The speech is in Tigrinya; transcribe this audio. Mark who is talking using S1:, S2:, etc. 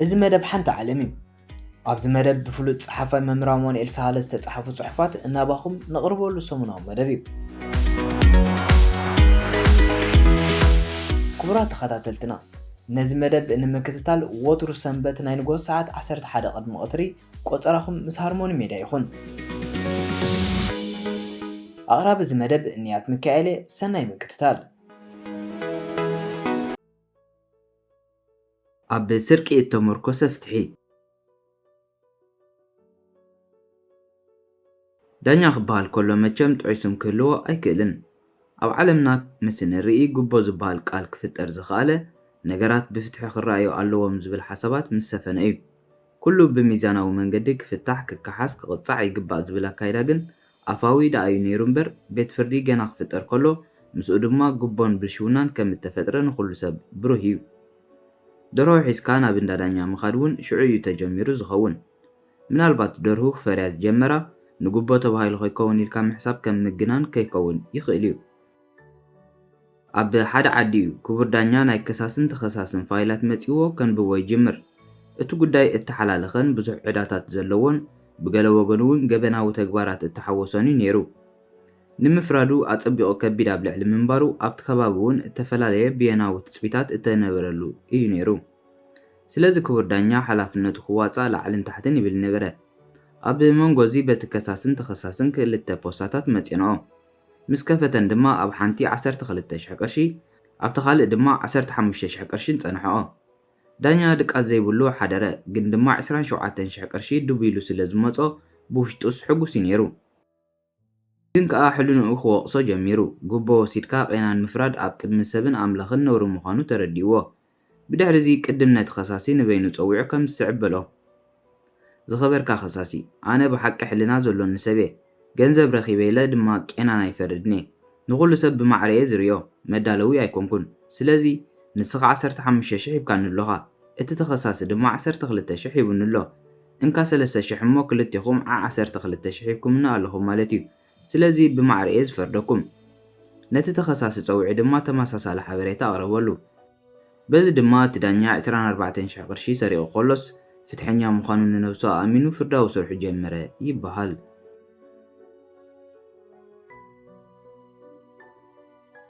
S1: እዚ መደብ ሓንቲ ዓለም እዩ ኣብዚ መደብ ብፍሉጥ ጸሓፋይ መምህር ኣማኑኤል ሳህለ ዝተጻሕፉ ጽሑፋት እናባኹም ነቕርበሉ ሰሙናዊ መደብ እዩ ክቡራት ተኸታተልትና ነዚ መደብ ንምክትታል ወትሩ ሰንበት ናይ ንጎስ ሰዓት 11 ቅድሚ ቀትሪ ቆፀራኹም ምስ ሃርሞኒ ሜድያ ይኹን ኣቕራቢ እዚ መደብ ንያት ሚካኤል ሰናይ ምክትታል ኣብ ስርቂ እተመርኮሰ ፍትሒ ዳኛ ክበሃል ከሎ መቸም ጥዑስም ክህልዎ ኣይክእልን ኣብ ዓለምና ምስ ንርኢ ጉቦ ዝበሃል ቃል ክፍጠር ዝኽኣለ ነገራት ብፍትሒ ክረኣዩ ኣለዎም ዝብል ሓሳባት ምስ ሰፈነ እዩ ኩሉ ብሚዛናዊ መንገዲ ክፍታሕ ክከሓስ ክቕፃዕ ይግባእ ዝብል ኣካይዳ ግን ኣፋዊ ዳኣዩ ነይሩ እምበር ቤት ፍርዲ ገና ክፍጠር ከሎ ምስኡ ድማ ጉቦን ብልሽውናን ከም እተፈጥረ ንኩሉ ሰብ ብሩህ እዩ ደርሆ ሒዝካ ናብ እንዳ ዳኛ ምኻድ እውን ሽዑ እዩ ተጀሚሩ ዝኸውን ምናልባት ደርሁ ክፈርያ ዝጀመራ ንጉቦ ተባሂሉ ከይከውን ኢልካ ምሕሳብ ከም ምግናን ከይከውን ይኽእል እዩ ኣብ ሓደ ዓዲ እዩ ክቡር ዳኛ ናይ ከሳስን ተኸሳስን ፋይላት መፂዎ ከንብቦ ይጅምር እቲ ጉዳይ እተሓላለኸን ብዙሕ ዕዳታት ዘለዎን ብገለ ወገን እውን ገበናዊ ተግባራት እተሓወሰን እዩ ነይሩ ንምፍራዱ ኣፀቢቑ ከቢድ ኣብ ልዕሊ ምንባሩ ኣብቲ ከባቢ እውን እተፈላለየ ብየናዊ ትፅቢታት እተነበረሉ እዩ ነይሩ ስለዚ ክቡር ዳኛ ሓላፍነቱ ክዋፃእ ላዕልን ታሕትን ይብል ነበረ ኣብ መንጎ እዚ በቲ ከሳስን ተኸሳስን ክልተ ፖስታታት መፂንኦ ምስ ከፈተን ድማ ኣብ ሓንቲ 12,000 ቅርሺ ኣብቲ ካልእ ድማ 15,000 ቅርሺን ፀንሐኦ ዳኛ ድቃስ ዘይብሉ ሓደረ ግን ድማ 27,000 ቅርሺ ድቡኢሉ ስለ ዝመፆ ብውሽጡስ ሕጉስ እዩ ነይሩ ግን ከዓ ሕልንኡ ክወቕሶ ጀሚሩ ጉቦ ወሲድካ ቄናን ምፍራድ ኣብ ቅድሚ ሰብን ኣምላኽን ነውሪ ምዃኑ ተረዲእዎ ብድሕሪ እዚ ቅድም ነቲ ኸሳሲ ንበይኑ ፀዊዑ ከም ዝስዕበሎ ዝኸበርካ ኸሳሲ ኣነ ብሓቂ ሕልና ዘሎኒ ሰብ እየ ገንዘብ ረኺበ ኢለ ድማ ቄናን ኣይፈርድኒ ንኩሉ ሰብ ብማዕረየ ዝርዮ መዳለዊ ኣይኮንኩን ስለዚ ንስኻ 15,000 ሂብካኒ ኣለኻ እቲ ተኸሳሲ ድማ 12,000 ሂቡኒ ኣሎ እንካ 3,000 እሞ ክልቲኹም 12,000 ሂብኩምና ኣለኹም ማለት እዩ ስለዚ ብማዕረየ ዝፈርደኩም ነቲ ተኸሳሲ ፀዊዑ ድማ ተመሳሳሊ ሓበሬታ ኣቕረበሉ በዚ ድማ እቲ ዳኛ 24,000 ቅርሺ ሰሪቑ ከሎስ ፍትሐኛ ምዃኑ ንነብሱ ኣሚኑ ፍርዳዊ ስርሑ ጀመረ ይበሃል